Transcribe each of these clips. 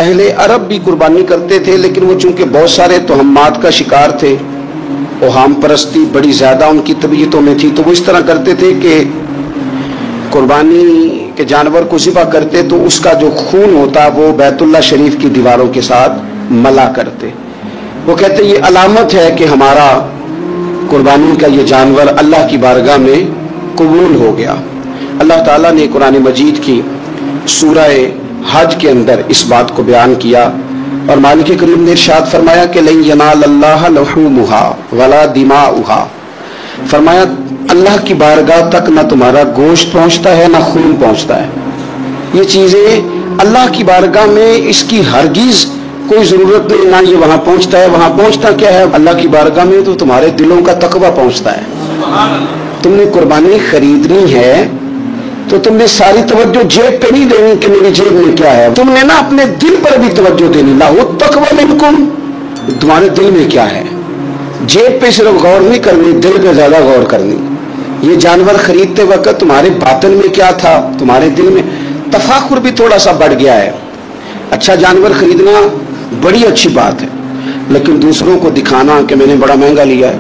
اہل عرب بھی قربانی کرتے تھے، لیکن وہ چونکہ بہت سارے توہمات کا شکار تھے، اوہام پرستی بڑی زیادہ ان کی طبیعتوں میں تھی، تو وہ اس طرح کرتے تھے کہ قربانی کے جانور کو ذبح کرتے تو اس کا جو خون ہوتا وہ بیت اللہ شریف کی دیواروں کے ساتھ ملا کرتے۔ وہ کہتے یہ علامت ہے کہ ہمارا قربانی کا یہ جانور اللہ کی بارگاہ میں قبول ہو گیا۔ اللہ تعالیٰ نے قرآن مجید کی سورہ حج کے اندر اس بات کو بیان کیا، اور مالک کریم نے ارشاد فرمایا کہ لن ینال اللہ لحومها ولا دماؤها، فرمایا اللہ کی بارگاہ تک نہ تمہارا گوشت پہنچتا ہے نہ خون پہنچتا ہے۔ یہ چیزیں اللہ کی بارگاہ میں اس کی ہرگز کوئی ضرورت نہیں، نہ یہ وہاں پہنچتا ہے۔ وہاں پہنچتا کیا ہے؟ اللہ کی بارگاہ میں تو تمہارے دلوں کا تقویٰ پہنچتا ہے۔ تم نے قربانی خریدنی ہے تو تم نے ساری توجہ جیب پہ نہیں دینی کہ میری جیب میں کیا ہے، تم نے نا اپنے دل پر بھی توجہ دینی۔ لاہو تقویٰ منکم، تمہارے دل میں کیا ہے۔ جیب پہ صرف غور نہیں کرنی، دل پہ زیادہ غور کرنی۔ یہ جانور خریدتے وقت تمہارے باطن میں کیا تھا، تمہارے دل میں۔ تفاخر بھی تھوڑا سا بڑھ گیا ہے۔ اچھا جانور خریدنا بڑی اچھی بات ہے، لیکن دوسروں کو دکھانا کہ میں نے بڑا مہنگا لیا ہے،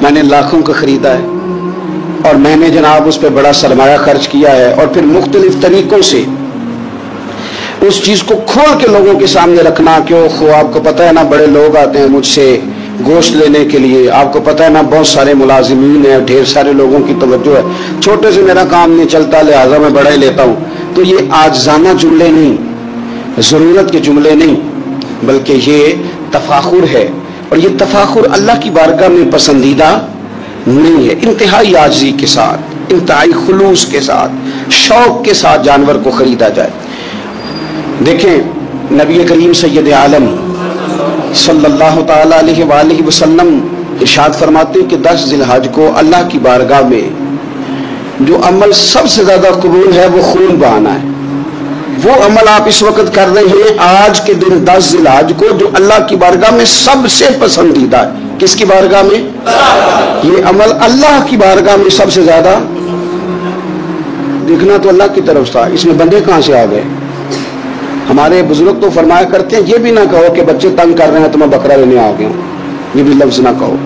میں نے لاکھوں کا خریدا ہے، اور میں نے جناب اس پہ بڑا سرمایہ خرچ کیا ہے، اور پھر مختلف طریقوں سے اس چیز کو کھول کے لوگوں کے سامنے رکھنا کہ وہ آپ کو پتہ ہے نا بڑے لوگ آتے ہیں مجھ سے گوشت لینے کے لیے، آپ کو پتہ ہے نا بہت سارے ملازمین ہیں، ڈھیر سارے لوگوں کی توجہ ہے، چھوٹے سے میرا کام نہیں چلتا لہٰذا میں بڑا ہی لیتا ہوں۔ تو یہ عاجزانہ جملے نہیں، ضرورت کے جملے نہیں، بلکہ یہ تفاخر ہے، اور یہ تفاخر اللہ کی بارگاہ میں پسندیدہ نہیں ہے۔ انتہائی عاجزی کے ساتھ، انتہائی خلوص کے ساتھ، شوق کے ساتھ جانور کو خریدا جائے۔ دیکھیں نبی کریم سید عالم صلی اللہ تعالی علیہ وآلہ وسلم ارشاد فرماتے ہیں کہ 10 ذی الحج کو اللہ کی بارگاہ میں جو عمل سب سے زیادہ قبول ہے وہ خون بہانا ہے۔ وہ عمل آپ اس وقت کر رہے ہیں آج کے دن 10 ذی الحج کو، جو اللہ کی بارگاہ میں سب سے پسندیدہ ہے۔ کس کی بارگاہ میں؟ یہ عمل اللہ کی بارگاہ میں سب سے زیادہ۔ دیکھنا تو اللہ کی طرف تھا، اس میں بندے کہاں سے آ گئے؟ ہمارے بزرگ تو فرمایا کرتے ہیں یہ بھی نہ کہو کہ بچے تنگ کر رہے ہیں تو میں بکرا لینے آ گیا ہوں، یہ بھی لفظ نہ کہو۔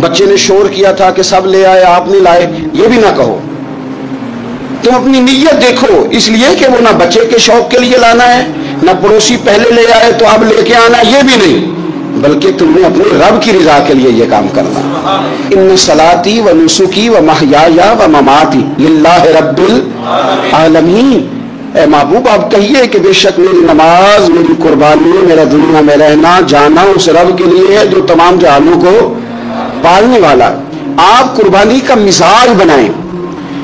بچے نے شور کیا تھا کہ سب لے آئے آپ نہیں لائے، یہ بھی نہ کہو۔ تم اپنی نیت دیکھو، اس لیے کہ وہ نہ بچے کے شوق کے لیے لانا ہے، نہ پڑوسی پہلے لے آئے تو اب لے کے آنا، یہ بھی نہیں، بلکہ تم نے اپنے رب کی رضا کے لیے یہ کام کرنا۔ ان صلاتی و نسکی و محیایا و مماتی للہ رب العالمین۔ اے محبوب آپ کہیے کہ بے شک میری نماز، میری قربانی، میرا دنیا میں رہنا جانا اس رب کے لیے ہے جو تمام جہانوں کو پالنے والا۔ آپ قربانی کا مثال بنائیں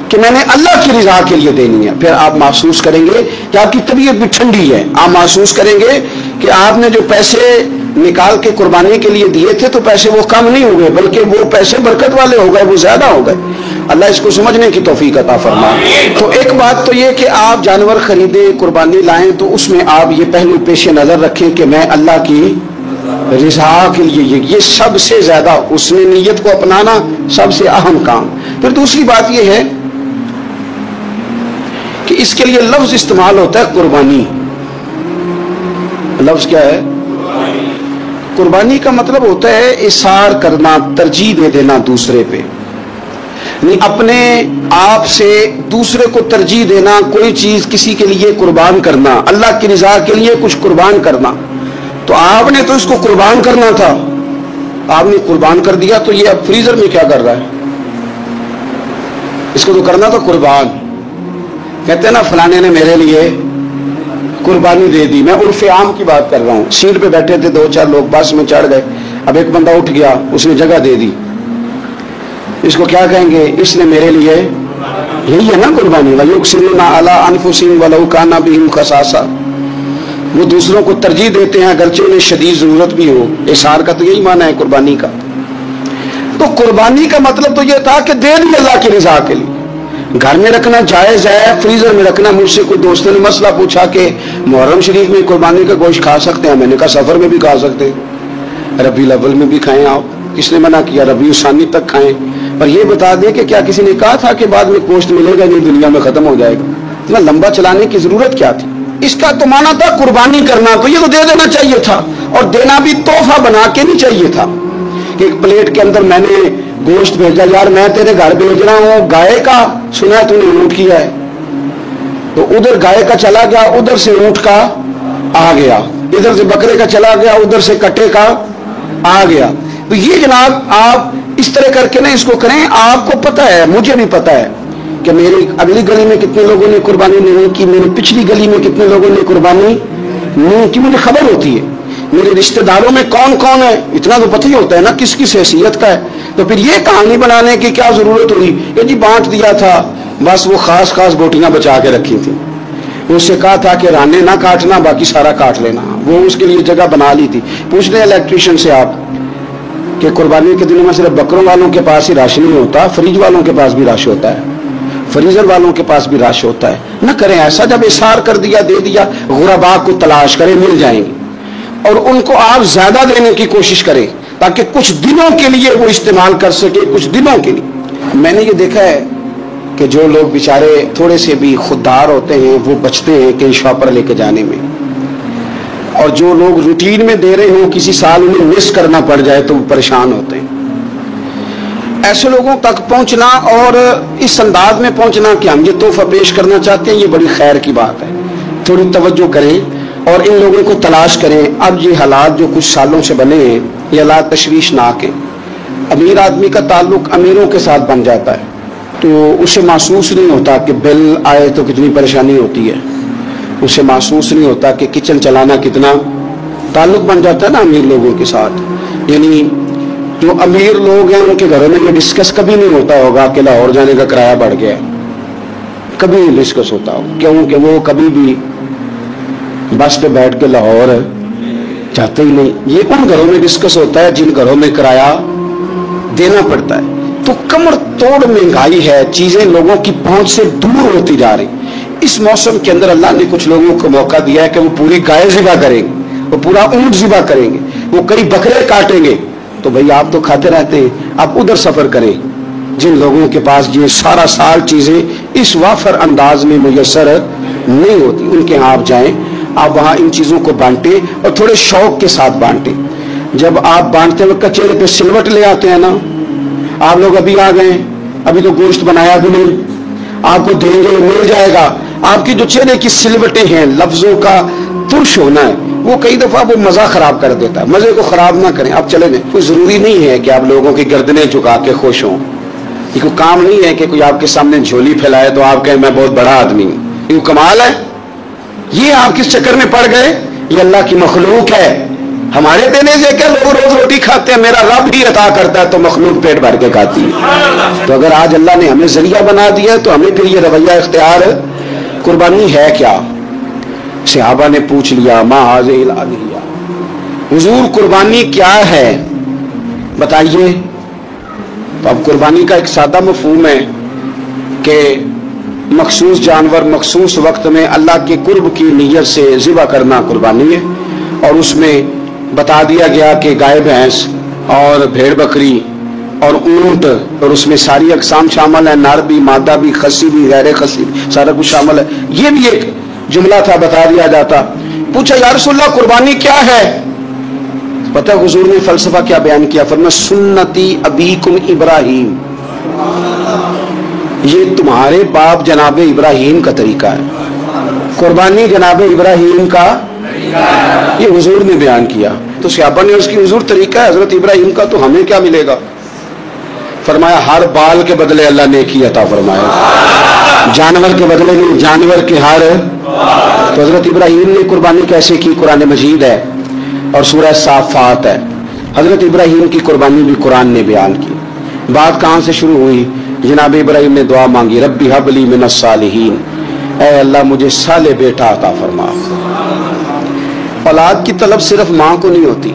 کہ میں نے اللہ کی رضا کے لیے دینی ہے، پھر آپ محسوس کریں گے کہ آپ کی طبیعت بھی ٹھنڈی ہے۔ آپ محسوس کریں گے کہ آپ نے جو پیسے نکال کے قربانی کے لیے دیے تھے تو پیسے وہ کم نہیں ہو گئے، بلکہ وہ پیسے برکت والے ہو گئے، وہ زیادہ ہو گئے۔ اللہ اس کو سمجھنے کی توفیق عطا فرمائے۔ تو ایک بات تو یہ کہ آپ جانور خریدیں، قربانی لائیں، تو اس میں آپ یہ پہلو پیش نظر رکھیں کہ میں اللہ کی رضا کے لیے، یہ سب سے زیادہ اس میں نیت کو اپنانا سب سے اہم کام۔ پھر دوسری بات یہ ہے کہ اس کے لیے لفظ استعمال ہوتا ہے قربانی۔ لفظ کیا ہے؟ قربانی کا مطلب ہوتا ہے اثار کرنا، ترجیح دے دینا دوسرے پہ، نہیں اپنے آپ سے دوسرے کو ترجیح دینا، کوئی چیز کسی کے لیے قربان کرنا، اللہ کی رضا کے لیے کچھ قربان کرنا۔ تو آپ نے تو اس کو قربان کرنا تھا، آپ نے قربان کر دیا، تو یہ اب فریزر میں کیا کر رہا ہے؟ اس کو تو کرنا تو قربان۔ کہتے ہیں نا فلانے نے میرے لیے قربانی دے دی۔ میں عرف عام کی بات کر رہا ہوں، سیٹ پہ بیٹھے تھے 2-4 لوگ، بس میں چڑھ گئے، اب ایک بندہ اٹھ گیا، اس نے جگہ دے دی، اس کو کیا کہیں گے؟ اس نے میرے لیے، یہی ہے نا قربانی۔ وَيُقْسِمُونَ عَلَىٰ أَنفُسِهِمْ وَلَوْ كَانَ بِهِمْ خَصَاصَةٌ، وہ دوسروں کو ترجیح دیتے ہیں اگرچہ انہیں شدید ضرورت بھی ہو۔ اثار کا تو یہی معنی ہے قربانی کا۔ تو قربانی کا مطلب تو یہ تھا کہ دے دی اللہ کی رضا کے لیے۔ گھر میں رکھنا جائز ہے، فریزر میں رکھنا۔ مجھ سے کوئی دوست نے مسئلہ پوچھا کہ محرم شریف میں قربانی کا گوشت کھا سکتے ہیں؟ میں نے کہا سفر میں بھی کھا سکتے ہیں، ربیع الاول میں بھی کھائیں آپ، کس نے منع کیا؟ ربیع الثانی تک کھائیں۔ پر یہ بتا دیں کہ کیا کسی نے کہا تھا کہ بعد میں گوشت ملے گا نہیں، دنیا میں ختم ہو جائے گا؟ اتنا لمبا چلانے کی ضرورت کیا تھی؟ اس کا تو مانا تھا قربانی کرنا، تو یہ تو دے دینا چاہیے تھا، اور دینا بھی تحفہ بنا کے نہیں چاہیے تھا کہ ایک پلیٹ کے اندر میں نے گوشت بھیجا، یار میں تیرے گھر بھیج رہا ہوں گائے کا، سنا ہے تو نے اونٹ کیا ہے، تو ادھر گائے کا چلا گیا، ادھر سے اونٹ کا آ گیا، ادھر سے بکرے کا چلا گیا، ادھر سے کٹے کا آ گیا۔ تو یہ جناب آپ اس طرح کر کے نا اس کو کریں۔ آپ کو پتہ ہے، مجھے بھی پتہ ہے کہ میری اگلی گلی میں کتنے لوگوں نے قربانی نہیں کی، میری پچھلی گلی میں کتنے لوگوں نے قربانی نہیں کی، مجھے خبر ہوتی ہے۔ میرے رشتہ داروں میں کون کون ہے اتنا تو پتہ ہی ہوتا ہے نا کس کس حیثیت کا ہے۔ تو پھر یہ کہانی بنانے کی کیا ضرورت ہوئی کہ جی بانٹ دیا تھا، بس وہ خاص خاص بوٹیاں بچا کے رکھی تھیں، اس سے کہا تھا کہ رانے نہ کاٹنا باقی سارا کاٹ لینا، وہ اس کے لیے جگہ بنا لی تھی۔ پوچھ لیں الیکٹریشین سے آپ کہ قربانی کے دنوں میں صرف بکروں والوں کے پاس ہی رش نہیں ہوتا، فریج والوں کے پاس بھی رش ہوتا ہے، فریزر والوں کے پاس بھی رش ہوتا ہے۔ نہ کریں ایسا، جب اثار کر دیا دے دیا، غرباء کو تلاش کریں، مل جائیں گے، اور ان کو آپ زیادہ دینے کی کوشش کریں تاکہ کچھ دنوں کے لیے وہ استعمال کر سکے، کچھ دنوں کے لیے۔ میں نے یہ دیکھا ہے کہ جو لوگ بیچارے تھوڑے سے بھی خوددار ہوتے ہیں وہ بچتے ہیں کہیں شاپ پر لے کے جانے میں، اور جو لوگ روٹین میں دے رہے ہوں کسی سال انہیں مس کرنا پڑ جائے تو وہ پریشان ہوتے ہیں۔ ایسے لوگوں تک پہنچنا اور اس انداز میں پہنچنا کہ ہم یہ تحفہ پیش کرنا چاہتے ہیں، یہ بڑی خیر کی بات ہے۔ تھوڑی توجہ کریں اور ان لوگوں کو تلاش کریں۔ اب یہ حالات جو کچھ سالوں سے بنے ہیں یہ حالات تشویشناک ہیں۔ امیر آدمی کا تعلق امیروں کے ساتھ بن جاتا ہے تو اسے محسوس نہیں ہوتا کہ بل آئے تو کتنی پریشانی ہوتی ہے، اسے محسوس نہیں ہوتا کہ کچن چلانا کتنا، تعلق بن جاتا ہے نا امیر لوگوں کے ساتھ۔ یعنی جو امیر لوگ ہیں ان کے گھروں میں یہ ڈسکس کبھی نہیں ہوتا ہوگا کہ لاہور جانے کا کرایہ بڑھ گیا ہے، کبھی نہیں ڈسکس ہوتا ہوگا، کیونکہ وہ کبھی بھی بس پہ بیٹھ کے لاہور جاتے ہی نہیں۔ یہ ان گھروں میں ڈسکس ہوتا ہے جن گھروں میں کرایہ دینا پڑتا ہے۔ تو کمر توڑ مہنگائی ہے، چیزیں لوگوں کی پہنچ سے دور ہوتی جا رہی۔ اس موسم کے اندر اللہ نے کچھ لوگوں کو موقع دیا ہے کہ وہ پوری گائے ذبح کریں گے، وہ پورا اونٹ ذبح کریں گے، وہ کئی بکرے کاٹیں گے۔ تو بھئی آپ تو کھاتے رہتے ہیں، آپ ادھر سفر کریں جن لوگوں کے پاس یہ سارا سال چیزیں اس وافر انداز میں میسر نہیں ہوتی، ان کے ہاں آپ جائیں، آپ وہاں ان چیزوں کو بانٹیں اور تھوڑے شوق کے ساتھ بانٹیں۔ جب آپ بانٹتے وقت چہرے پہ سلوٹ لے آتے ہیں نا، آپ لوگ ابھی آ گئے، ابھی تو گوشت بنایا بھی نہیں، آپ کو دیں گے مل جائے گا، آپ کی جو چہرے کی سلوٹیں ہیں، لفظوں کا ترش ہونا ہے، وہ کئی دفعہ وہ مزہ خراب کر دیتا ہے۔ مزے کو خراب نہ کریں، آپ چلے جائیں۔ کوئی ضروری نہیں ہے کہ آپ لوگوں کی گردنیں جھکا کے خوش ہوں، یہ کوئی کام نہیں ہے کہ کوئی آپ کے سامنے جھولی پھیلائے تو آپ کہیں میں بہت بڑا آدمی ہوں، یہ کمال ہے۔ یہ آپ کس چکر میں پڑ گئے؟ یہ اللہ کی مخلوق ہے، ہمارے دینے سے کیا، لوگ روز روٹی کھاتے ہیں، میرا رب ہی عطا کرتا ہے تو مخلوق پیٹ بھر کے کھاتی ہے۔ تو اگر آج اللہ نے ہمیں ذریعہ بنا دیا تو ہمیں پھر یہ رویہ اختیار، قربانی ہے کیا؟ صحابہ نے پوچھ لیا، ما ھذہ الاضحیہ، حضور قربانی کیا ہے بتائیے۔ تو اب قربانی کا ایک سادہ مفہوم ہے کہ مخصوص جانور مخصوص وقت میں اللہ کے قرب کی نیت سے ذبح کرنا قربانی ہے، اور اس میں بتا دیا گیا کہ گائے بھینس اور بھیڑ بکری اور اونٹ، اور اس میں ساری اقسام شامل ہیں، نر بھی مادہ بھی خصی بھی غیر خصی بھی، سارا کچھ شامل ہے۔ یہ بھی ایک جملہ تھا، بتا دیا جاتا۔ پوچھا یا رسول اللہ قربانی کیا ہے؟ پتہ حضور نے فلسفہ کیا بیان کیا؟ فرمایا سنتی ابیکم ابراہیم، یہ تمہارے باپ جناب ابراہیم کا طریقہ ہے، قربانی جناب ابراہیم کا، یہ حضور نے بیان کیا۔ تو صحابہ نے اس کی حضور طریقہ ہے حضرت ابراہیم کا، تو ہمیں کیا ملے گا؟ فرمایا ہر بال کے بدلے اللہ نیکی عطا فرمایا، جانور کے بدلے نہیں، جانور کے ہر۔ تو حضرت ابراہیم نے قربانی کیسے کی؟ قرآن مجید ہے اور سورہ صافات ہے، حضرت ابراہیم کی قربانی بھی قرآن نے بیان کی۔ بات کہاں سے شروع ہوئی؟ جناب ابراہیم نے دعا مانگی، ربی حب لی من الصالحین، اے اللہ مجھے صالح بیٹا عطا فرما۔ اولاد کی طلب صرف ماں کو نہیں ہوتی،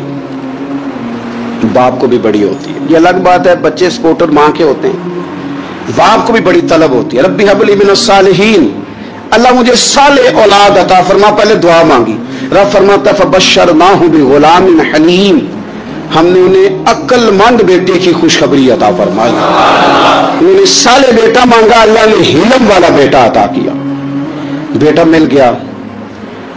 باپ کو بھی بڑی ہوتی ہے۔ یہ الگ بات ہے، بچے سپورٹر ماں کے ہوتے ہیں، باپ کو بھی بڑی طلب ہوتی ہے۔ ربی حب لی من الصالحین، اللہ مجھے صالح اولاد عطا فرما، پہلے دعا مانگی۔ رب فرماتا فبشرناہ بغلام حلیم، ہم نے انہیں عقل مند بیٹے کی خوشخبری عطا فرمائی۔ انہوں نے صالح بیٹا مانگا، اللہ نے حلم والا بیٹا عطا کیا۔ بیٹا مل گیا،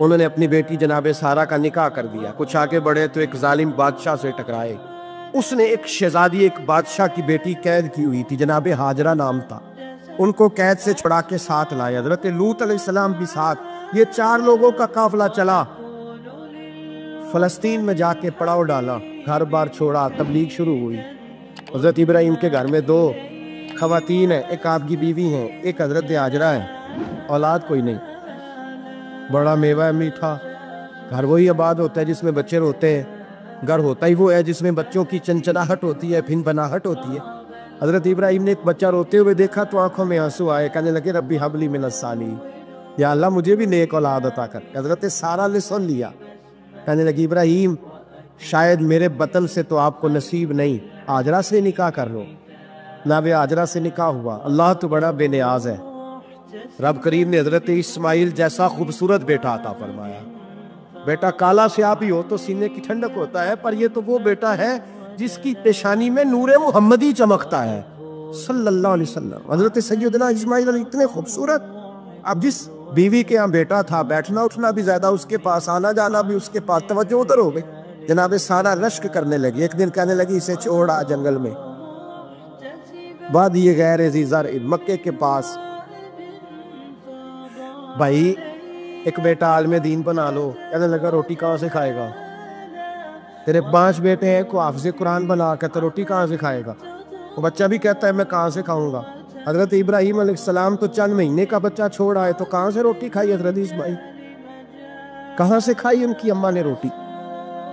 انہوں نے اپنی بیٹی جناب سارہ کا نکاح کر دیا. کچھ آگے بڑھے تو ایک ظالم بادشاہ سے ٹکرائے. اس نے ایک شہزادی ایک بادشاہ کی بیٹی قید کی ہوئی تھی، جناب ہاجرہ نام تھا. ان کو قید سے چھڑا کے ساتھ لائے. حضرت لوط علیہ السلام بھی ساتھ. یہ 4 لوگوں کا قافلہ چلا، فلسطین میں جا کے پڑاؤ ڈالا، گھر بار چھوڑا، تبلیغ شروع ہوئی. حضرت ابراہیم کے گھر میں 2 خواتین ہیں، ایک آپ کی بیوی ہیں، ایک حضرت ہاجرہ ہے. اولاد کوئی نہیں. بڑا میوہ ہے میٹھا. گھر وہی آباد ہوتا ہے جس میں بچے روتے ہیں. گھر ہوتا ہی وہ ہے جس میں بچوں کی چنچناہٹ ہوتی ہے، پھن پناہٹ ہوتی ہے. حضرت ابراہیم نے ایک بچہ روتے ہوئے دیکھا تو آنکھوں میں آنسو آئے. کہنے لگے ربی حب لی من الصالحین، یا اللہ مجھے بھی نیک اولاد عطا کر. حضرت سارہ نے سن لیا. کہنے لگی ابراہیم شاید میرے بطن سے تو آپ کو نصیب نہیں، ہاجرہ سے نکاح کر لو. جناب ہاجرہ سے نکاح ہوا. اللہ تو بڑا بے نیاز ہے. رب کریم نے حضرت اسماعیل جیسا خوبصورت بیٹا عطا فرمایا. بیٹا کالا سیاہ بھی ہو تو سینے کی ٹھنڈک ہوتا ہے، پر یہ تو وہ بیٹا ہے جس کی پیشانی میں نور محمدی چمکتا ہے صلی اللہ علیہ وسلم. حضرت سیدنا اسماعیل علیہ اتنے خوبصورت. اب جس بیوی کے ہاں بیٹا تھا، بیٹھنا اٹھنا بھی زیادہ اس کے پاس، آنا جانا بھی اس کے پاس، توجہ ادھر ہو گئی. جناب سارہ رشک کرنے لگی. ایک دن کہنے لگی اسے چھوڑا جنگل میں، وادی غیر ذی زرع، مکے کے پاس. بھائی ایک بیٹا عالم دین بنا لو. کہنے لگا روٹی کہاں سے کھائے گا؟ تیرے 5 بیٹے ہیں، کو حافظ قرآن بنا. کہتا روٹی کہاں سے کھائے گا؟ وہ بچہ بھی کہتا ہے میں کہاں سے کھاؤں گا. حضرت ابراہیم علیہ السلام تو چند مہینے کا بچہ چھوڑ آئے تو کہاں سے روٹی کھائی؟ حضرت اسماعیل کہاں سے کھائی ان کی اماں نے روٹی؟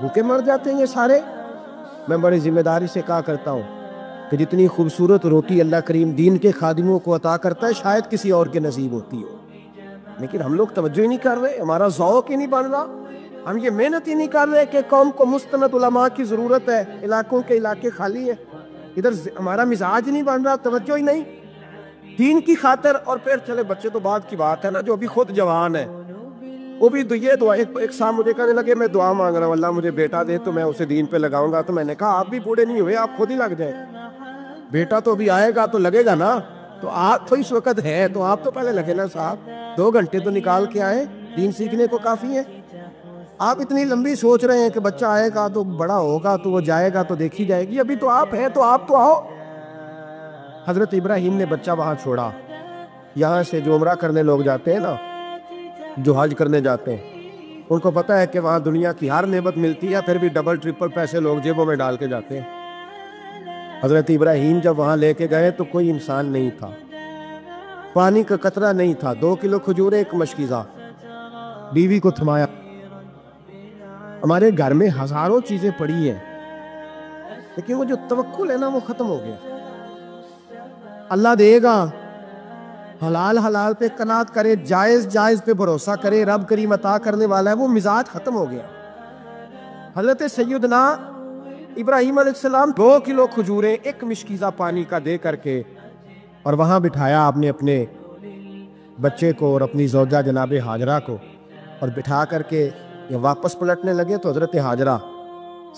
بھوکے مر جاتے ہیں یہ سارے. میں بڑی ذمہ داری سے کہا کرتا ہوں کہ جتنی خوبصورت روٹی اللہ کریم دین کے خادموں کو عطا کرتا ہے شاید کسی اور کے نصیب ہوتی ہو، لیکن ہم لوگ توجہ ہی نہیں کر رہے. ہمارا ذوق ہی نہیں بن رہا. ہم یہ محنت ہی نہیں کر رہے کہ قوم کو مستند علماء کی ضرورت ہے. علاقوں کے علاقے خالی ہیں، ادھر ہمارا مزاج نہیں بن رہا، توجہ ہی نہیں دین کی خاطر. اور پھر چلے بچے تو بعد کی بات ہے نا، جو ابھی خود جوان ہے وہ بھی یہ دعا. ایک صاحب مجھے کہنے لگے میں دعا مانگ رہا ہوں اللہ مجھے بیٹا دے تو میں اسے دین پہ لگاؤں گا. تو میں نے کہا آپ بھی بوڑھے نہیں ہوئے، آپ خود ہی لگ جائیں. بیٹا تو ابھی آئے گا تو لگے گا نا. تو آپ تو اس وقت ہے تو آپ تو پہلے لگے نا صاحب. 2 گھنٹے تو نکال کے آئے، دین سیکھنے کو کافی ہے. آپ اتنی لمبی سوچ رہے ہیں کہ بچہ آئے گا تو بڑا ہوگا تو وہ جائے گا تو دیکھی جائے گی. ابھی تو آپ ہیں تو آپ تو آؤ. حضرت ابراہیم نے بچہ وہاں چھوڑا. یہاں سے جو عمرہ کرنے لوگ جاتے ہیں نا، جو حج کرنے جاتے ہیں، ان کو پتہ ہے کہ وہاں دنیا کی ہر نعمت ملتی ہے، پھر بھی ڈبل ٹرپل پیسے لوگ جیبوں میں ڈال کے جاتے ہیں. حضرت ابراہیم جب وہاں لے کے گئے تو کوئی انسان نہیں تھا، پانی کا قطرہ نہیں تھا. 2 کلو کھجور، 1 مشکیزہ. بیوی کو تھمایا. ہمارے گھر میں ہزاروں چیزیں پڑی ہیں لیکن وہ جو توکل ہے نا وہ ختم ہو گیا. اللہ دے گا، حلال حلال پہ قناعت کرے، جائز جائز پہ بھروسہ کرے، رب کریم عطا کرنے والا ہے، وہ مزاج ختم ہو گیا. حضرت سیدنا ابراہیم علیہ السلام 2 کلو کھجوریں، 1 مشکیزہ پانی کا دے کر کے اور وہاں بٹھایا آپ نے اپنے بچے کو اور اپنی زوجہ جناب ہاجرہ کو، اور بٹھا کر کے یہ واپس پلٹنے لگے تو حضرت ہاجرہ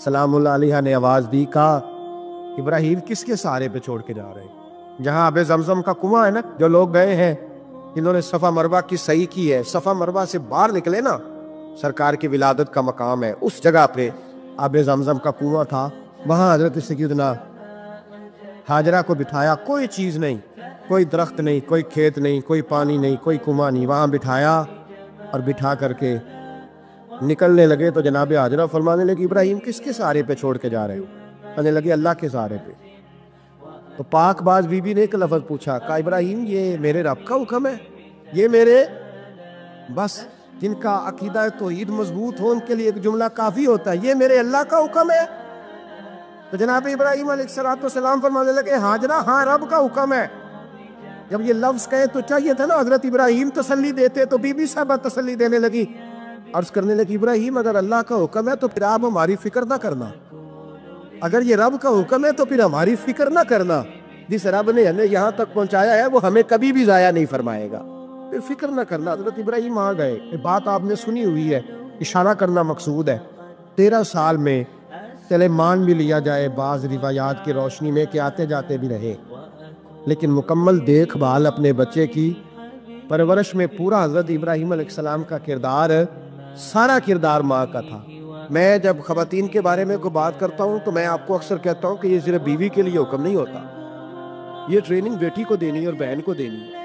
سلام اللہ علیہ نے آواز دی، کہا ابراہیم کس کے سہارے پہ چھوڑ کے جا رہے ہیں؟ جہاں آب زمزم کا کنواں ہے نا، جو لوگ گئے ہیں جنہوں نے صفا مروہ کی صحیح کی ہے، صفا مروہ سے باہر نکلے نا، سرکار کی ولادت کا مقام ہے، اس جگہ پہ آب زمزم کا کنواں تھا. وہاں حضرت سیدنا ہاجرہ کو بٹھایا. کوئی چیز نہیں، کوئی درخت نہیں، کوئی کھیت نہیں، کوئی پانی نہیں، کوئی کنواں نہیں. وہاں بٹھایا اور بٹھا کر کے نکلنے لگے تو جناب ہاجرہ فرمانے لگی ابراہیم کس کے سہارے پہ چھوڑ کے جا رہے ہو؟ کہنے لگی اللہ کے سہارے پہ. تو پاک باز بی بی نے ایک لفظ پوچھا، کہا ابراہیم یہ میرے رب کا حکم ہے؟ یہ میرے بس جن کا عقیدہ توحید مضبوط ہو ان کے لیے ایک جملہ کافی ہوتا ہے، یہ میرے اللہ کا حکم ہے؟ تو جناب ابراہیم علیہ السلام فرمانے لگے ہاجرہ ہاں رب کا حکم ہے. جب یہ لفظ کہے تو چاہیے تھا نا حضرت ابراہیم تسلی دیتے، تو بی بی صاحبہ تسلی دینے لگی. عرض کرنے لگی ابراہیم اگر اللہ کا حکم ہے تو پھر آپ ہماری فکر نہ کرنا. اگر یہ رب کا حکم ہے تو پھر ہماری فکر نہ کرنا. جس رب نے ہمیں یہاں تک پہنچایا ہے وہ ہمیں کبھی بھی ضائع نہیں فرمائے گا، پھر فکر نہ کرنا. حضرت ابراہیم آ گئے. یہ بات آپ نے سنی ہوئی ہے، اشارہ کرنا مقصود ہے. 13 سال میں چلے مان بھی لیا جائے بعض روایات کی روشنی میں کہ آتے جاتے بھی رہے، لیکن مکمل دیکھ بھال اپنے بچے کی پرورش میں پورا حضرت ابراہیم علیہ السلام کا کردار سارا کردار ماں کا تھا. میں جب خواتین کے بارے میں کوئی بات کرتا ہوں تو میں آپ کو اکثر کہتا ہوں کہ یہ صرف بیوی کے لیے حکم نہیں ہوتا, یہ ٹریننگ بیٹی کو دینی ہے اور بہن کو دینی ہے.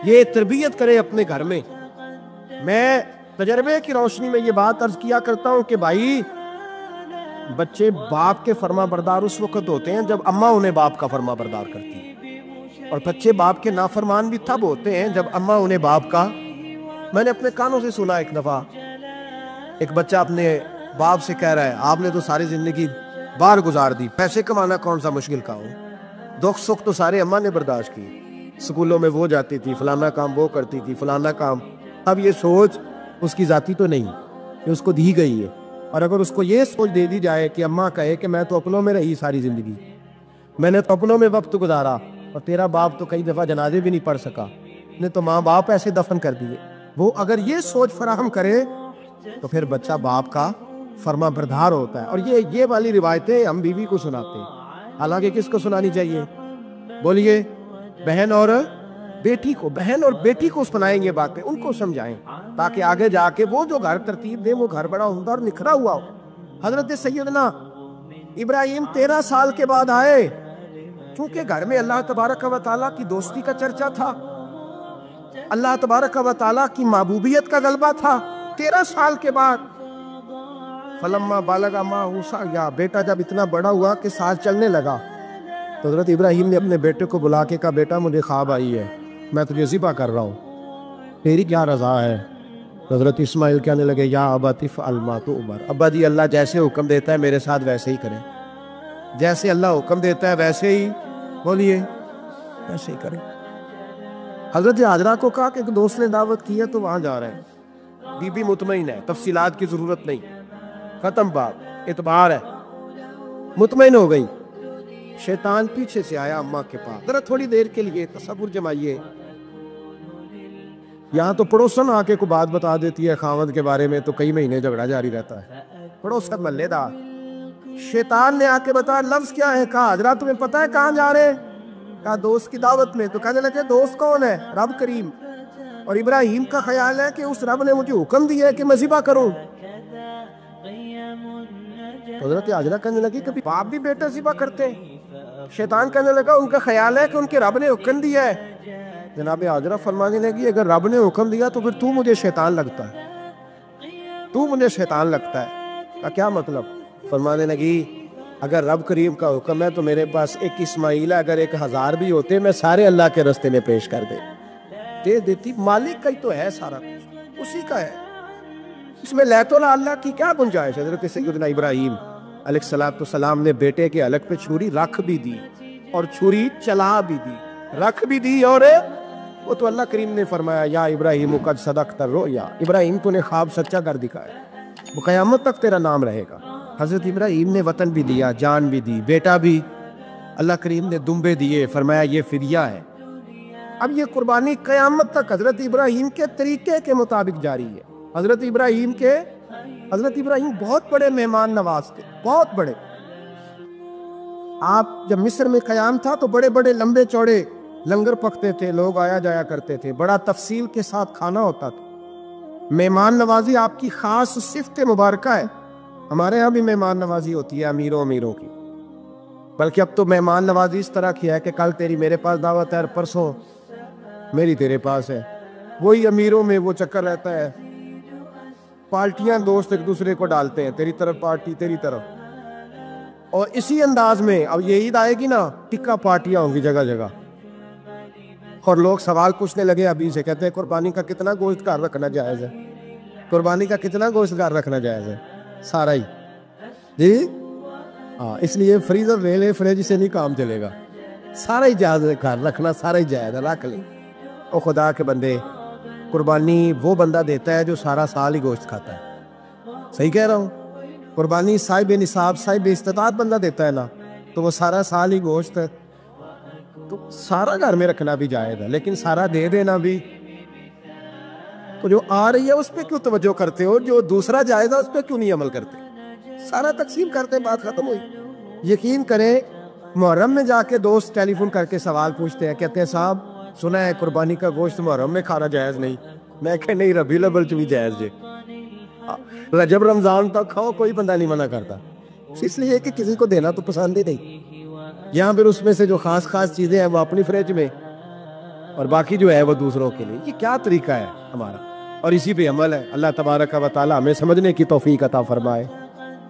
یہ تربیت کرے اپنے گھر میں. میں تجربے کی روشنی میں یہ بات عرض کیا کرتا ہوں کہ بھائی بچے باپ کے فرما بردار اس وقت ہوتے ہیں جب اماں انہیں باپ کا فرما بردار کرتی ہے, اور بچے باپ کے نافرمان بھی تب ہوتے ہیں جب اماں انہیں باپ کا. میں نے اپنے کانوں سے سنا ایک دفعہ ایک بچہ اپنے باپ سے کہہ رہا ہے آپ نے تو ساری زندگی باہر گزار دی, پیسے کمانا کون سا مشکل کام ہے, دکھ سکھ تو سارے اماں نے برداشت کی, سکولوں میں وہ جاتی تھی, فلانا کام وہ کرتی تھی, فلانا کام. اب یہ سوچ اس کی ذاتی تو نہیں, یہ اس کو دی گئی ہے. اور اگر اس کو یہ سوچ دے دی جائے کہ اماں کہے کہ میں تو اپنوں میں رہی ساری زندگی, میں نے تو اپنوں میں وقت گزارا, اور تیرا باپ تو کئی دفعہ جنازے بھی نہیں پڑھ سکا, نے تو ماں باپ ایسے دفن کر دیے, وہ اگر یہ سوچ فراہم کرے تو پھر بچہ باپ کا فرما بردار ہوتا ہے. اور یہ والی روایتیں ہم بیوی کو سناتے ہیں, حالانکہ کس کو سنانی چاہیے؟ بولیے, بہن اور بیٹی کو. بہن اور بیٹی کو سنائیں گے باتیں, ان کو سمجھائیں تاکہ آگے جا کے وہ جو گھر ترتیب دے وہ گھر بڑا عمدہ اور نکھرا ہوا ہو. حضرت سیدنا ابراہیم 13 سال کے بعد آئے, چونکہ گھر میں اللہ تبارک و تعالیٰ کی دوستی کا چرچا تھا, اللہ تبارک و تعالیٰ کی محبوبیت کا غلبہ تھا. 13 سال کے بعد فلما بالغ معہ السعی, بیٹا جب اتنا بڑا ہوا کہ ساتھ چلنے لگا تو حضرت ابراہیم نے اپنے بیٹے کو بلا کے کہا بیٹا مجھے خواب آئی ہے, میں تجھے ذبح کر رہا ہوں, تیری کیا رضا ہے؟ حضرت اسماعیل کہنے لگے یا ابت افعل ما تؤمر, ابا جی اللہ جیسے حکم دیتا ہے میرے ساتھ ویسے ہی کریں, جیسے اللہ حکم دیتا ہے ویسے ہی, بولیے, ویسے ہی کریں. حضرت حاجرہ کو کہا کہ ایک دوست نے دعوت کی ہے تو وہاں جا رہے ہیں. بی بی مطمئن ہے, تفصیلات کی ضرورت نہیں, ختم بات, اعتبار ہے, مطمئن ہو گئی. شیطان پیچھے سے آیا اماں کے پاس, ذرا تھوڑی دیر کے لیے تصور جمائیے, یہاں تو پڑوسن آ کے کوئی بات بتا دیتی ہے خاوند کے بارے میں تو کئی مہینے جھگڑا جاری رہتا ہے, پڑوسن محلے دار. شیطان نے آ کے بتایا لفظ کیا ہے؟ کہا حضرہ تمہیں پتہ ہے کہاں جا رہے ہیں؟ کہا دوست کی دعوت میں. تو کہنے لگے دوست کون ہے؟ رب کریم, اور ابراہیم کا خیال ہے کہ اس رب نے مجھے حکم دیا ہے کہ میں ذبح کروں. حضرت حاجرہ کہنے لگی کبھی باپ بھی بیٹا ذبح کرتے ہیں؟ شیطان کہنے لگا ان کا خیال ہے کہ ان کے رب نے حکم دیا ہے. جناب حاجرہ فرمانے لگی اگر رب نے حکم دیا تو پھر تو مجھے شیطان لگتا ہے, تو مجھے شیطان لگتا ہے. کا کیا مطلب؟ فرمانے لگی اگر رب کریم کا حکم ہے تو میرے پاس ایک اسماعیل ہے, اگر 1000 بھی ہوتے میں سارے اللہ کے رستے میں پیش کر دے دیتی. مالک کا ہی تو ہے سارا کچھ, اسی کا ہے, اس میں لیت اللہ کی کیا گنجائش؟ حضرت سیدنا ابراہیم علیہ السلام نے بیٹے کے حلق پہ چھری رکھ بھی دی اور چھری چلا بھی دی, رکھ بھی دی, اور وہ تو اللہ کریم نے فرمایا یا ابراہیم قد صدقت الرؤیا, ابراہیم تو نے خواب سچا کر دکھایا, وہ قیامت تک تیرا نام رہے گا. حضرت ابراہیم نے وطن بھی دیا, جان بھی دی, بیٹا بھی, اللہ کریم نے دمبے دیے, فرمایا یہ فدیہ ہے. اب یہ قربانی قیامت تک حضرت ابراہیم کے طریقے کے مطابق جاری ہے. حضرت ابراہیم بہت بڑے مہمان نواز تھے, بہت بڑے. آپ جب مصر میں قیام تھا تو بڑے بڑے لمبے چوڑے لنگر پکتے تھے, لوگ آیا جایا کرتے تھے, بڑا تفصیل کے ساتھ کھانا ہوتا تھا. مہمان نوازی آپ کی خاص صفت مبارکہ ہے. ہمارے ہاں بھی مہمان نوازی ہوتی ہے امیروں کی, بلکہ اب تو مہمان نوازی اس طرح کی ہے کہ کل تیری میرے پاس دعوت ہے اور پرسوں میری تیرے پاس ہے. وہی امیروں میں وہ چکر رہتا ہے, پارٹیاں دوست ایک دوسرے کو ڈالتے ہیں, تیری طرف پارٹی تیری طرف, اور اسی انداز میں اب یہ عید آئے گی نا ٹکا پارٹیاں ہوں گی جگہ جگہ, اور لوگ سوال پوچھنے لگے ابھی سے, کہتے ہیں قربانی کا کتنا گوشت گھر رکھنا جائز ہے, قربانی کا کتنا گوشت گھر رکھنا جائز ہے؟ سارا ہی جی, ہاں, اس لیے فریزر لے لے, فریج سے نہیں کام چلے گا, سارا ہی جائز ہے گھر رکھنا, سارا ہی جائز ہے, رکھ لیں. او خدا کے بندے, قربانی وہ بندہ دیتا ہے جو سارا سال ہی گوشت کھاتا ہے. صحیح کہہ رہا ہوں؟ قربانی صاحب نصاب, صاحب استطاعت بندہ دیتا ہے نا, تو وہ سارا سال ہی گوشت, تو سارا گھر میں رکھنا بھی جائز ہے, لیکن سارا دے دینا بھی. تو جو آ رہی ہے اس پہ کیوں توجہ کرتے ہو, جو دوسرا جائز ہے اس پہ کیوں نہیں عمل کرتے؟ سارا تقسیم کرتے, بات ختم ہوئی. یقین کریں محرم میں جا کے دوست ٹیلی فون کر کے سوال پوچھتے ہیں, کہتے ہیں صاحب سنا ہے قربانی کا گوشت محرم میں کھانا جائز نہیں. میں کہ نہیں, ربیع الاول بھی جائز ہے. رجب رمضان تک کھاؤ، کوئی بندہ نہیں منع کرتا، اس لیے کہ کسی کو دینا تو پسند ہی نہیں، یہاں پھر اس میں سے جو خاص خاص چیزیں ہیں وہ اپنی فریج میں، اور باقی جو ہے وہ دوسروں کے لیے۔ یہ کیا طریقہ ہے ہمارا، اور اسی پہ عمل ہے۔ اللہ تبارک و تعالی ہمیں سمجھنے کی توفیق عطا فرمائے۔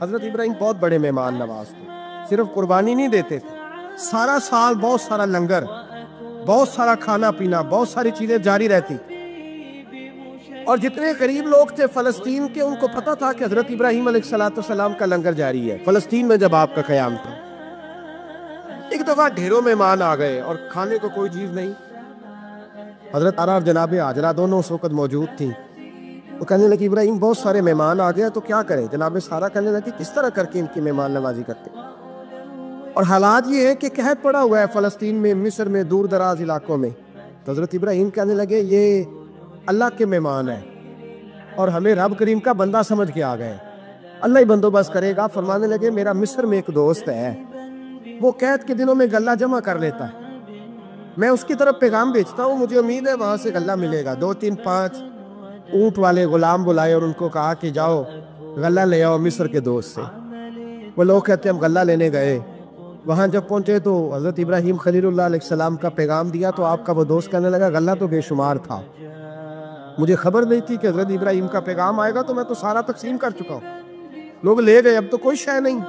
حضرت ابراہیم بہت بڑے مہمان نواز تھے، صرف قربانی نہیں دیتے تھے، سارا سال بہت سارا لنگر، بہت سارا کھانا پینا، بہت ساری چیزیں جاری رہتی، اور جتنے قریب لوگ تھے فلسطین کے، ان کو پتہ تھا کہ حضرت ابراہیم علیہ السلام کا لنگر جاری ہے فلسطین میں جب آپ کا قیام تھا۔ ایک دفعہ ڈھیروں مہمان آ گئے اور کھانے کو کوئی چیز نہیں، حضرت سارہ اور جناب ہاجرہ دونوں اس وقت موجود تھیں۔ وہ کہنے لگی ابراہیم بہت سارے مہمان آ گئے تو کیا کریں؟ جناب سارہ کہنے لگی کس طرح کر کے ان کی مہمان نوازی کرتے؟ اور حالات یہ ہے کہ قحط پڑا ہوا ہے فلسطین میں، مصر میں، دور دراز علاقوں میں۔ تو حضرت ابراہیم کہنے لگے یہ اللہ کے مہمان ہیں اور ہمیں رب کریم کا بندہ سمجھ کے آ گئے، اللہ ہی بندوبست کرے گا۔ فرمانے لگے میرا مصر میں ایک دوست ہے، وہ قحط کے دنوں میں غلہ جمع کر لیتا ہے، میں اس کی طرف پیغام بھیجتا ہوں، مجھے امید ہے وہاں سے غلہ ملے گا۔ 2 3 5 اونٹ والے غلام بلائے اور ان کو کہا کہ جاؤ غلہ لے آؤ مصر کے دوست سے۔ وہ لوگ کہتے ہیں ہم غلہ لینے گئے، وہاں جب پہنچے تو حضرت ابراہیم خلیل اللہ علیہ السلام کا پیغام دیا تو آپ کا وہ دوست کہنے لگا غلہ تو بے شمار تھا، مجھے خبر نہیں تھی کہ حضرت ابراہیم کا پیغام آئے گا، تو میں تو سارا تقسیم کر چکا ہوں، لوگ لے گئے، اب تو کوئی شے نہیں۔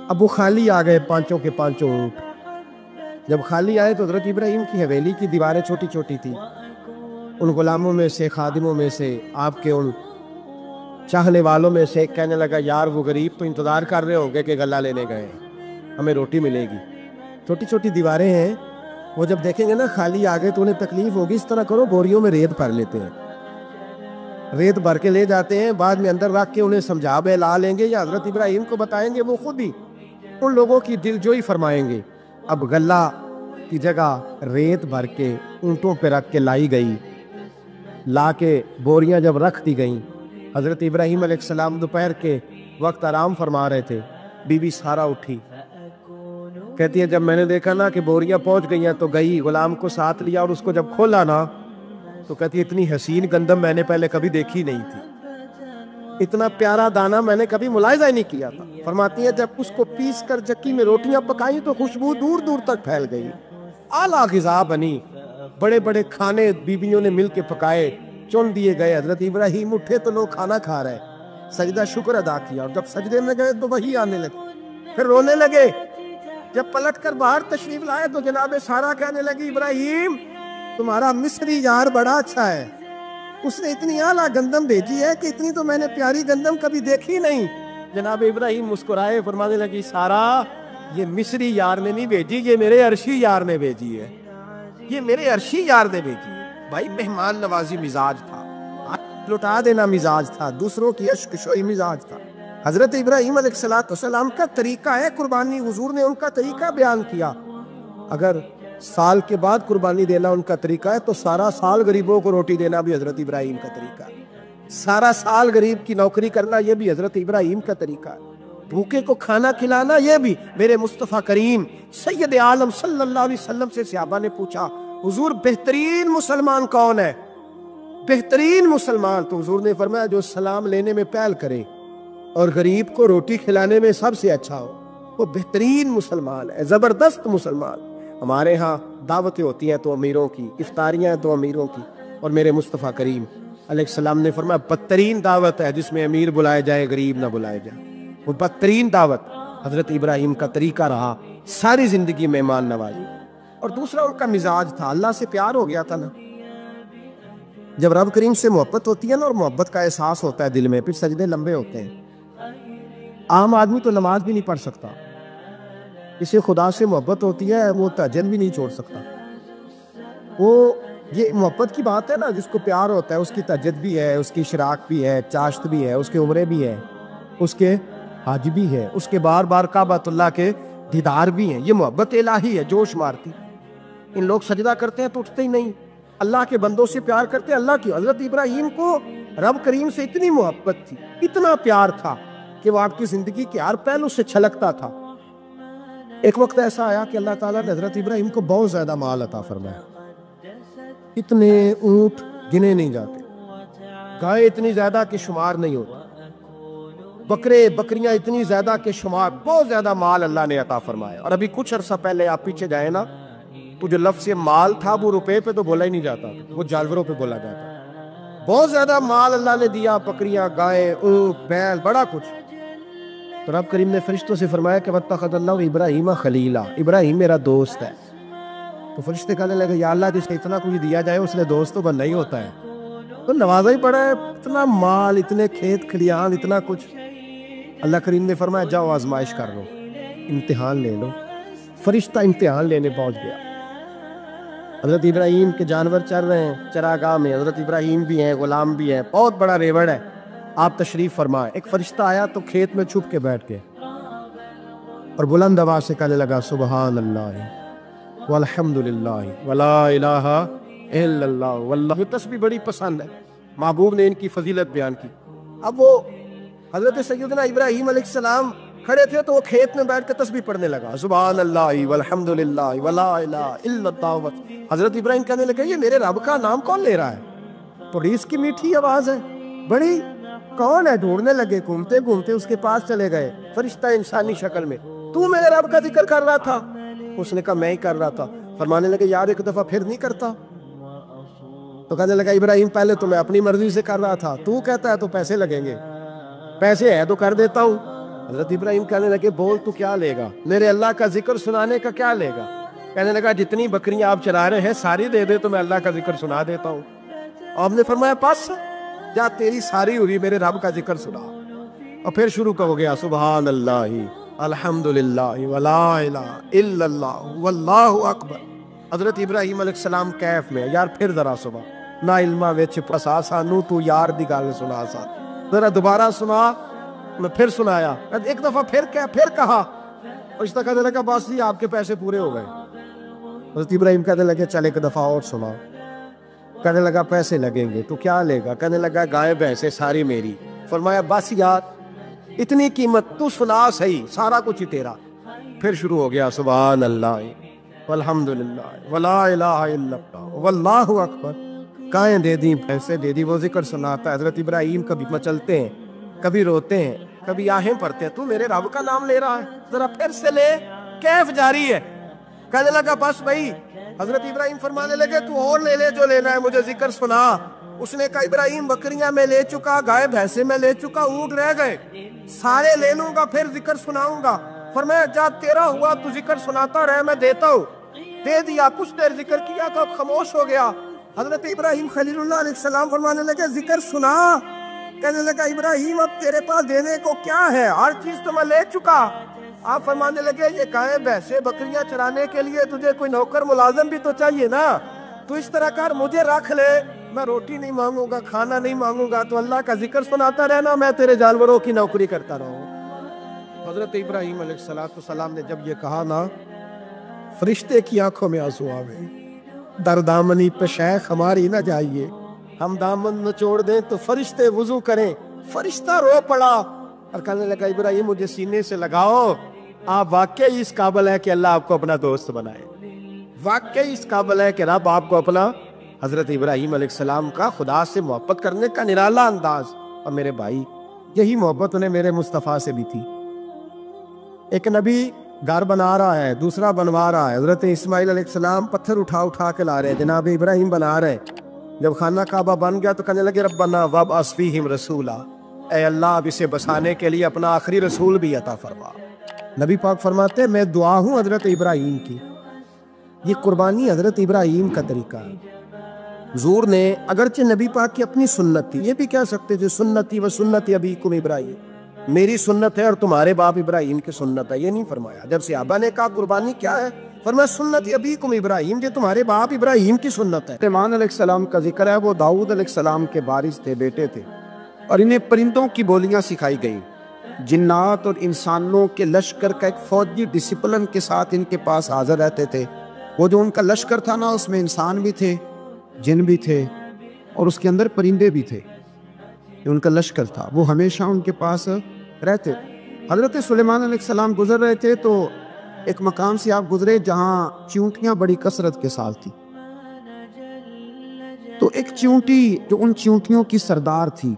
اب وہ خالی آ گئے 5 کے 5 اونٹ۔ جب خالی آئے تو حضرت ابراہیم کی حویلی کی دیواریں چھوٹی چھوٹی تھی، ان غلاموں میں سے، خادموں میں سے، آپ کے ان چاہنے والوں میں سے ایک کہنے لگا یار وہ غریب تو انتظار کر رہے ہوں گے کہ غلہ لینے گئے، ہمیں روٹی ملے گی۔ چھوٹی چھوٹی دیواریں ہیں، وہ جب دیکھیں گے نا خالی آگے تو انہیں تکلیف ہوگی، اس طرح کرو بوریوں میں ریت بھر لیتے ہیں، ریت بھر کے لے جاتے ہیں، بعد میں اندر رکھ کے انہیں سمجھا بہلا لیں گے یا حضرت ابراہیم کو بتائیں گے، وہ خود ہی ان لوگوں کی دل جوئی فرمائیں گے۔ اب غلہ کی جگہ ریت بھر کے اونٹوں پہ رکھ کے لائی گئی، لا کے بوریاں جب رکھ دی گئیں، حضرت ابراہیم علیہ السلام دوپہر کے وقت آرام فرما رہے تھے، بی بی سارہ اٹھی، کہتی ہے جب میں نے دیکھا نا کہ بوریاں پہنچ گئی ہیں تو گئی، غلام کو ساتھ لیا اور اس کو جب کھولا نا تو کہتی ہے اتنی حسین گندم میں نے پہلے کبھی دیکھی نہیں تھی، اتنا پیارا دانہ میں نے کبھی ملاحظہ ہی نہیں کیا تھا۔ فرماتی ہے جب اس کو پیس کر چکی میں روٹیاں پکائیں تو خوشبو دور دور تک پھیل گئی، اعلیٰ غذا بنی، بڑے بڑے کھانے بیویوں نے مل کے پکائے، چن دیے گئے۔ حضرت ابراہیم اٹھے تو لوگ کھانا کھا رہے، سجدہ شکر ادا کیا، اور جب سجدے میں گئے تو وہی آنے لگے، پھر رونے لگے۔ جب پلٹ کر باہر تشریف لائے تو جناب سارہ کہنے لگی ابراہیم تمہارا مصری یار بڑا اچھا ہے، اس نے اتنی اعلیٰ گندم بھیجی ہے کہ اتنی تو میں نے پیاری گندم کبھی دیکھی نہیں۔ جناب ابراہیم مسکرائے، فرمانے لگی سارہ یہ مصری یار نے نہیں بھیجی، یہ میرے عرشی یار نے بھیجی ہے، یہ میرے عرشی یار نے بھیجی ہے۔ بھائی مہمان نوازی مزاج تھا، لٹا دینا مزاج تھا، دوسروں کی عشق شوئی مزاج تھا۔ حضرت ابراہیم علیہ السلام کا طریقہ ہے قربانی، حضور نے ان کا طریقہ بیان کیا۔ اگر سال کے بعد قربانی دینا ان کا طریقہ ہے تو سارا سال غریبوں کو روٹی دینا بھی حضرت ابراہیم کا طریقہ ہے، سارا سال غریب کی نوکری کرنا یہ بھی حضرت ابراہیم کا طریقہ ہے، بھوکے کو کھانا کھلانا یہ بھی۔ میرے مصطفیٰ کریم سید عالم صلی اللہ علیہ وسلم سے صحابہ نے پوچھا حضور بہترین مسلمان کون ہے؟ بہترین مسلمان، تو حضور نے فرمایا جو سلام لینے میں پہل کرے اور غریب کو روٹی کھلانے میں سب سے اچھا ہو، وہ بہترین مسلمان ہے، زبردست مسلمان۔ ہمارے ہاں دعوتیں ہوتی ہیں تو امیروں کی، افطاریاں ہیں تو امیروں کی، اور میرے مصطفیٰ کریم علیہ السلام نے فرمایا بدترین دعوت ہے جس میں امیر بلائے جائے غریب نہ بلائے جائے، وہ بدترین دعوت۔ حضرت ابراہیم کا طریقہ رہا ساری زندگی مہمان نوازی۔ اور دوسرا ان کا مزاج تھا، اللہ سے پیار ہو گیا تھا نا، جب رب کریم سے محبت ہوتی ہے نا اور محبت کا احساس ہوتا ہے دل میں، پھر سجدے لمبے ہوتے ہیں۔ عام آدمی تو نماز بھی نہیں پڑھ سکتا، اسے خدا سے محبت ہوتی ہے وہ تہجد بھی نہیں چھوڑ سکتا۔ وہ یہ محبت کی بات ہے نا، جس کو پیار ہوتا ہے اس کی تہجد بھی ہے، اس کی اشراق بھی ہے، چاشت بھی ہے، اس کے عمرے بھی ہے، اس کے حج بھی ہے، اس کے بار بار کعبۃ اللہ کے دیدار بھی ہیں۔ یہ محبت الہی ہے، جوش مارتی۔ ان لوگ سجدہ کرتے ہیں تو اٹھتے ہی نہیں، اللہ کے بندوں سے پیار کرتے ہیں، اللہ کی۔ حضرت ابراہیم کو رب کریم سے اتنی محبت تھی، اتنا پیار تھا کہ وہ آپ کی زندگی کے ہر پہلو سے چھلکتا تھا۔ ایک وقت ایسا آیا کہ اللہ تعالیٰ نے حضرت ابراہیم کو بہت زیادہ مال عطا فرمایا، اتنے اونٹ گنے نہیں جاتے، گائے اتنی زیادہ کہ شمار نہیں ہوتا، بکرے بکریاں اتنی زیادہ کہ شمار، بہت زیادہ مال اللہ نے عطا فرمایا. اور ابھی کچھ عرصہ پہلے آپ پیچھے جائیں نا تو جو لفظ مال تھا وہ روپے پہ تو بولا ہی نہیں جاتا، وہ جانوروں پہ بولا جاتا. بہت زیادہ مال اللہ نے دیا، بکریاں، گائے، اونٹ، بیل، بڑا کچھ. تو رب کریم نے فرشتوں سے فرمایا کہ وَاتَّخَذَ اللَّهُ ابراہیم خلیلا، ابراہیم میرا دوست ہے. تو فرشتے کہنے لگے یا اللہ جس نے اتنا کچھ دیا جائے اس نے دوست تو بننا ہی ہوتا ہے. تو نوازا ہی پڑا ہے، اتنا مال، اتنے کھیت کھلیان، اتنا کچھ. اللہ کریم نے فرمایا جاؤ آزمائش کر لو، امتحان لے لو. فرشتہ امتحان لینے پہنچ گیا. حضرت ابراہیم کے جانور چر رہے ہیں چراگاہ میں، حضرت ابراہیم بھی ہیں، غلام بھی ہیں، بہت بڑا ریوڑ ہے. آپ تشریف فرمائے. ایک فرشتہ آیا تو کھیت میں چھپ کے بیٹھ گئے اور بلند آواز سے کہنے لگا سبحان اللہ والحمد للہ ولا الہ الا اللہ واللہ. تسبیح بڑی پسند ہے، محبوب نے ان کی فضیلت بیان کی. اب وہ حضرت سیدنا ابراہیم علیہ السلام کھڑے تھے تو وہ کھیت میں بیٹھ کے تسبیح پڑھنے لگا سبحان اللہ والحمد للہ ولا الہ الا اللہ. حضرت ابراہیم کہنے لگے یہ میرے رب کا نام کون لے رہا ہے؟ بڑی اس کی میٹھی آواز ہے، بڑی، کون ہے؟ ڈھونڈنے لگے، گھومتے گھومتے اس کے پاس چلے گئے. فرشتہ انسانی شکل میں، تو میرے رب کا ذکر کر رہا تھا؟ اس نے کہا میں ہی کر رہا تھا. فرمانے لگے یار ایک دفعہ پھر نہیں کرتا؟ تو کہنے لگا ابراہیم پہلے تو میں اپنی مرضی سے کر رہا تھا، تو کہتا ہے تو پیسے لگیں گے، پیسے ہے تو کر دیتا ہوں. حضرت ابراہیم کہنے لگے بول تو کیا لے گا؟ میرے اللہ کا ذکر سنانے کا کیا لے گا؟ کہنے لگا جتنی بکریاں آپ چلا رہے ہیں ساری دے دے تو میں اللہ کا ذکر سنا دیتا ہوں. آپ نے فرمایا بس جا تیری ساری ہوئی میرے رب کا ذکر سنا. اور پھر شروع ہو گیا سبحان اللہ الحمدللہ ولا الہ الا اللہ واللہ اکبر. حضرت ابراہیم علیہ السلام کیف میں یار پھر ذرا صبح نہ علمہ وچ پسا سانو تو یار دی گل سنا سا. ذرا دوبارہ سنا. میں پھر سنایا، ایک دفعہ پھر کہا. اس طرح کہنے لگا بس جی آپ کے پیسے پورے ہو گئے. حضرت ابراہیم کہنے لگے چل ایک دفعہ اور سنا. کہنے لگا پیسے لگیں گے. تو کیا لے گا؟ کہنے لگا گائے بھینسیں ساری میری. فرمایا بس یار اتنی قیمت، تو سنا صحیح، سارا کچھ ہی تیرا. پھر شروع ہو گیا سبحان اللہ والحمدللہ ولا الہ الا اللہ واللہ اکبر. گائیں دے دی، بھینسیں دے دی، وہ ذکر سناتا ہے. حضرت ابراہیم کبھی مچلتے ہیں، کبھی روتے ہیں، کبھی آہیں پڑھتے ہیں. تو میرے رب کا نام لے رہا ہے، ذرا پھر سے لے. کیف جاری ہے. کہنے لگا بس بھائی. حضرت ابراہیم فرمانے لگے تو اور لے لے جو لینا ہے، مجھے ذکر سنا. اس نے کہا ابراہیم بکریاں میں لے چکا، گائے بھینسیں میں لے چکا، اونٹ رہ گئے، سارے لے لوں گا پھر ذکر سناؤں گا. فرمایا جا تیرا ہوا تو ذکر سناتا رہ، میں دیتا ہوں. دے دیا. کچھ دیر ذکر کیا تو اب خاموش ہو گیا. حضرت ابراہیم خلیل اللہ علیہ السلام فرمانے لگے ذکر سنا. کہنے لگا ابراہیم اب تیرے پاس دینے کو کیا ہے؟ ہر چیز تو میں لے چکا. آپ فرمانے لگے یہ گائے بھینسیں بکریاں چرانے کے لیے تجھے کوئی نوکر ملازم بھی تو چاہیے نا. تو اس طرح کر مجھے رکھ لے، میں روٹی نہیں مانگوں گا، کھانا نہیں مانگوں گا، تو اللہ کا ذکر سناتا رہنا، میں تیرے جانوروں کی نوکری کرتا رہوں. حضرت ابراہیم علیہ السلام نے جب یہ کہا نا فرشتے کی آنکھوں میں آنسو آ گئے. دردامنی پہ شیخ ہماری نہ جائیے، ہم دامن نہ چھوڑ دیں تو فرشتے وضو کریں. فرشتہ رو پڑا اور کہنے لگا ابراہیم مجھے سینے سے لگاؤ، آپ واقعی اس قابل ہے کہ اللہ آپ کو اپنا دوست بنائے، واقعی اس قابل ہے کہ رب آپ کو اپنا. حضرت ابراہیم علیہ السلام کا خدا سے محبت کرنے کا نرالا انداز. اور میرے بھائی یہی محبت انہیں میرے مصطفیٰ سے بھی تھی. ایک نبی گھر بنا رہا ہے، دوسرا بنوا رہا ہے. حضرت اسماعیل علیہ السلام پتھر اٹھا کے لا رہے ہیں، جناب ابراہیم بنا رہے. جب خانہ کعبہ بن گیا تو کہنے لگے ربنا وابعث فیہم رسولا، اے اللہ اب اسے بسانے کے لیے اپنا آخری رسول بھی عطا فرما. نبی پاک فرماتے ہیں میں دعا ہوں حضرت ابراہیم کی. یہ قربانی حضرت ابراہیم کا طریقہ ہے. حضور نے اگرچہ نبی پاک کی اپنی سنت تھی، یہ بھی کہہ سکتے تھے سنتی و سنت ابیکم ابراہیم، میری سنت ہے اور تمہارے باپ ابراہیم کی سنت ہے. یہ نہیں فرمایا. جب صحابہ نے کہا قربانی کیا ہے، فرمایا سنت ابیکم ابراہیم، یہ تمہارے باپ ابراہیم کی سنت ہے. سلیمان علیہ السلام کا ذکر ہے، وہ داؤد علیہ السلام کے وارث تھے، بیٹے تھے، اور انہیں پرندوں کی بولیاں سکھائی گئیں. جنات اور انسانوں کے لشکر کا ایک فوجی ڈسپلن کے ساتھ ان کے پاس حاضر رہتے تھے. وہ جو ان کا لشکر تھا نا، اس میں انسان بھی تھے، جن بھی تھے، اور اس کے اندر پرندے بھی تھے. ان کا لشکر تھا، وہ ہمیشہ ان کے پاس رہتے. حضرت سلیمان علیہ السلام گزر رہے تھے تو ایک مقام سے آپ گزرے جہاں چونٹیاں بڑی کثرت کے ساتھ تھی. تو ایک ایک چونٹی جو ان چونٹیوں کی سردار تھی،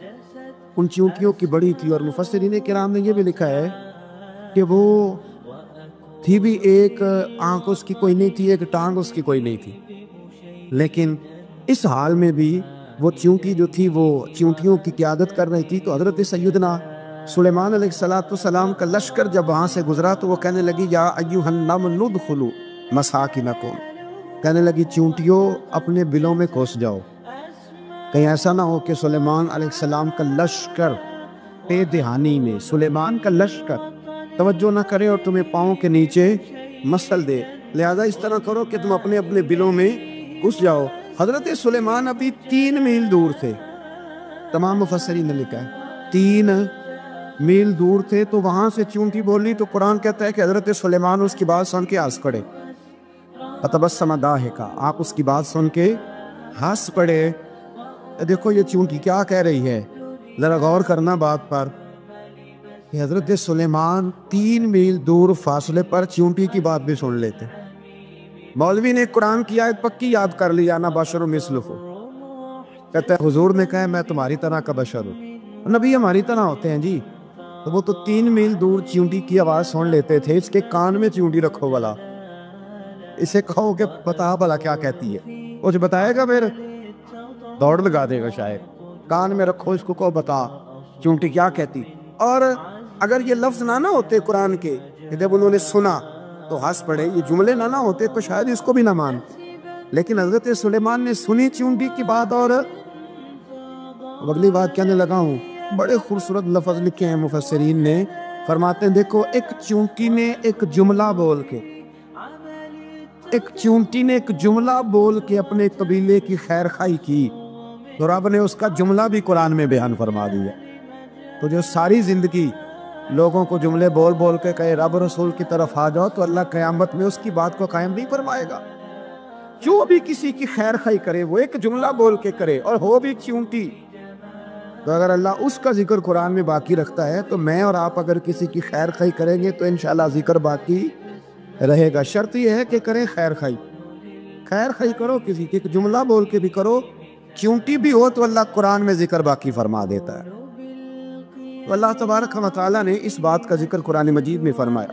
ان چونٹیوں کی بڑی تھی، اور مفسرین کرام نے یہ بھی لکھا ہے کہ وہ تھی بھی ایک آنکھ اس کی کوئی نہیں تھی، ایک ٹانگ اس کی کوئی نہیں تھی، لیکن اس حال میں بھی وہ چونٹی جو تھی وہ چونٹیوں کی قیادت کر رہی تھی۔ تو حضرت سیدنا سلیمان علیہ السلام کا لشکر جب وہاں سے گزرا تو وہ کہنے لگی یا ایھا النمل ادخلوا مساکنکم، کہنے لگی چونٹیوں اپنے بلوں میں گھس جاؤ، کہیں ایسا نہ ہو کہ سلیمان علیہ السلام کا لشکر بے دہانی میں سلیمان کا لشکر توجہ نہ کرے اور تمہیں پاؤں کے نیچے مسل دے، لہذا اس طرح کرو کہ تم اپنے اپنے بلوں میں گھس جاؤ۔ حضرت سلیمان ابھی 3 میل دور تھے، تمام مفسرین نے لکھا ہے 3 میل دور تھے، تو وہاں سے چونٹی بولی تو قرآن کہتا ہے کہ حضرت سلیمان اس کی بات سن کے ہنس پڑے، فتبسم ضاحکا، آپ اس کی بات سن کے ہنس پڑے۔ دیکھو یہ چونٹی کیا کہہ رہی ہے، ذرا غور کرنا بات پر کہ حضرت سلیمان 3 میل دور فاصلے پر چونٹی کی بات بھی سن لیتے۔ مولوی نے قرآن کی آیت پکی یاد کر لی، انا بشر مثلکم، کہتا ہے حضور نے کہا میں تمہاری طرح کا بشر ہوں، نبی ہماری طرح ہوتے ہیں جی، تو وہ تو 3 میل دور چونٹی کی آواز سن لیتے تھے، اس کے کان میں چونٹی رکھو بلا، اسے کہو کہ بتا بلا کیا کہتی ہے، وہ جو بتائے گا پھر دوڑ لگا دے گا شاید، کان میں رکھو اس کو کہو بتا چونٹی کیا کہتی۔ اور اگر یہ لفظ نہ ہوتے قرآن کے کہ جب انہوں نے سنا تو ہنس پڑے، یہ جملے نہ ہوتے تو شاید اس کو بھی نہ مان، لیکن حضرت سلیمان نے سنی چونٹی کی بات اور اگلی بات کہنے لگا ہوں۔ بڑے خوبصورت لفظ لکھے ہیں مفسرین نے، فرماتے ہیں دیکھو ایک چونٹی نے ایک جملہ بول کے، ایک چونٹی نے ایک جملہ بول کے اپنے قبیلے کی خیر خواہی کی تو رب نے اس کا جملہ بھی قرآن میں بیان فرما دیا۔ تو جو ساری زندگی لوگوں کو جملے بول بول کے کہے رب رسول کی طرف آ جاؤ، تو اللہ قیامت میں اس کی بات کو قائم نہیں فرمائے گا۔ جو بھی کسی کی خیر خواہی کرے وہ ایک جملہ بول کے کرے اور ہو بھی چونٹی، تو اگر اللہ اس کا ذکر قرآن میں باقی رکھتا ہے تو میں اور آپ اگر کسی کی خیر خواہی کریں گے تو انشاءاللہ ذکر باقی رہے گا۔ شرط یہ ہے کہ کریں خیر خواہی، خیر خواہی کرو کسی کی، ایک جملہ بول کے بھی کرو، چونٹی بھی ہو تو اللہ قرآن میں ذکر باقی فرما دیتا ہے۔ تو اللہ تبارک و تعالیٰ نے اس بات کا ذکر قرآن مجید میں فرمایا،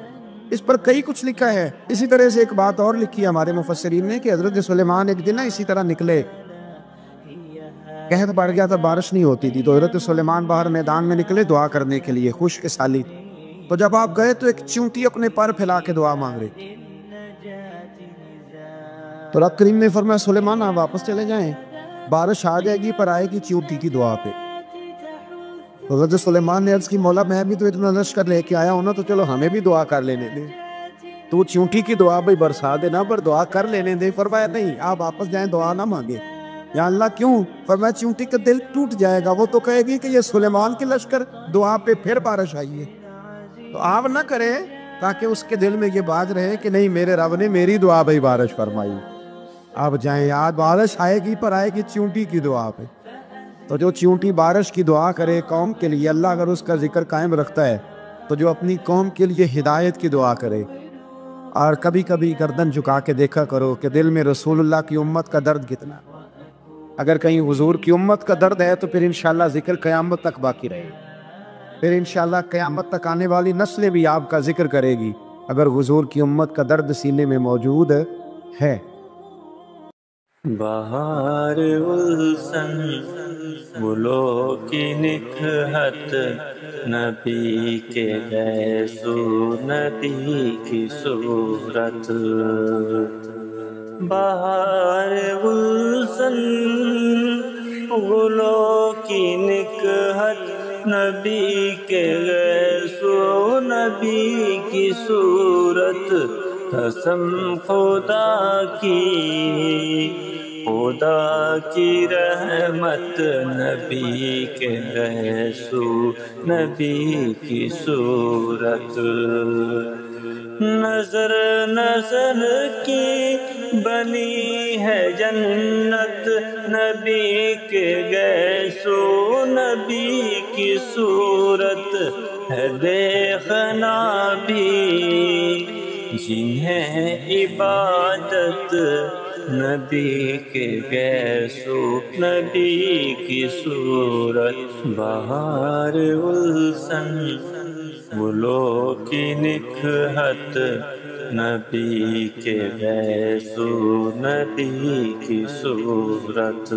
اس پر کئی کچھ لکھا ہے۔ اسی طرح سے ایک بات اور لکھی ہے ہمارے مفسرین نے کہ حضرت سلیمان ایک دن اسی طرح نکلے، قحط بڑھ گیا تھا، بارش نہیں ہوتی تھی، تو حضرت سلیمان باہر میدان میں نکلے دعا کرنے کے لیے، خشک سالی، تو جب آپ گئے تو ایک چونٹی اپنے پر پھیلا کے دعا مانگ رہی تھی، تو رب کریم نے فرمایا سلیمان آپ واپس چلے جائیں، بارش آ جائے گی پر آئے گی چونٹی کی دعا پہ۔ حضرت سلیمان نے عرض کی مولا میں بھی تو اتنا لشکر لے کے آیا ہوں نا، تو چلو ہمیں بھی دعا کر لینے دے، تو چونٹی کی دعا بھی برسا دینا پر دعا کر لینے دے۔ فرمایا نہیں آپ واپس جائیں، دعا نہ مانگے۔ یا اللہ کیوں؟ فرمایا چونٹی کا دل ٹوٹ جائے گا، وہ تو کہے گی کہ یہ سلیمان کے لشکر دعا پہ پھر بارش آئی ہے، تو آپ نہ کریں تاکہ اس کے دل میں یہ بات رہے کہ نہیں میرے رب نے میری دعا پہ بارش فرمائی۔ آپ جائیں، یاد بارش آئے گی پر آئے گی چونٹی کی دعا پہ۔ تو جو چونٹی بارش کی دعا کرے قوم کے لیے، اللہ اگر اس کا ذکر قائم رکھتا ہے تو جو اپنی قوم کے لیے ہدایت کی دعا کرے، اور کبھی کبھی گردن جھکا کے دیکھا کرو کہ دل میں رسول اللہ کی امت کا درد کتنا، اگر کہیں حضور کی امت کا درد ہے تو پھر انشاءاللہ ذکر قیامت تک باقی رہے گا، پھر انشاءاللہ قیامت تک آنے والی نسلیں بھی آپ کا ذکر کرے گی اگر حضور کی امت کا درد سینے میں موجود ہے۔ بہار گلشن گلوں کی نکہت، نبی کے گیسو نبی کی صورت، بہار گلشن گلوں کی نکہت، نبی کے گیسو نبی کی صورت، قسم خدا کی خدا کی رحمت، نبی کے گیسو نبی کی صورت، نظر نظر کی بنی ہے جنت، نبی کے گیسو نبی کی صورت، ہے دیکھنا بھی جنہیں عبادت، نبی کے گیسو نبی کی صورت بہار گلشن گلوں کی نکہت نبی کے گیسو نبی کی صورت